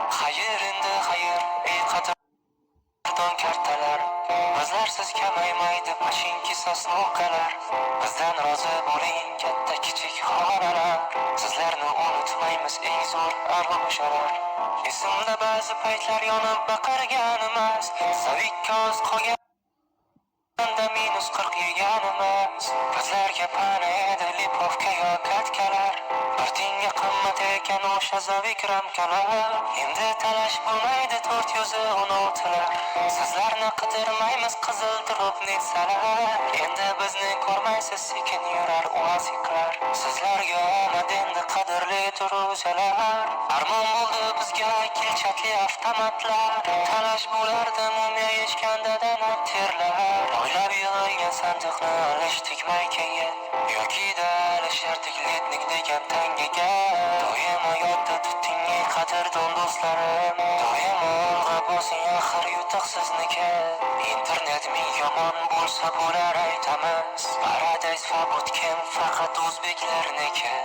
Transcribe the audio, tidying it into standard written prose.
Hayır endi hayır ey qadrdon kartalar, bizlarsiz kamaymaydi pashinki sosnovkalar. Bizdan rozi bo'ling katta kichik xonalar, sizlarni unutmaymiz eng zo'r arg'ushalar. Esimda ba'zi paytlar yonib baqirganimiz, savikka oz qolgan -40 yeganimiz. Bizlarga pana edi lipovka yo katkalar, bir tenga qimmat ekan o'sha zavik ramkalar. Endi talash bo'lmaydi 416lar, sizlarni qidirmaymiz qizil turib netsalar. Endi bizni ko'rmaysiz sekin yurar uasiklar, sizlarga omad endi qadrli turuzalar. Armon bo'ldi bizga kilchatli avtomatlar, talash bo'lardi mumiya yechganda dana terlar. Oylab yig'ilgan sandiqni olishdik maykaga, yoki alishirdik letnik degan tangaga. Doimo yodda tuting ey qadrdon do'stlarim, doimo olg'a bosing axir yutuq sizniki. Internet ming yomon bo'lsa bo'lar aytamiz, Paradise va Bootcamp faqat o'zbeklarniki.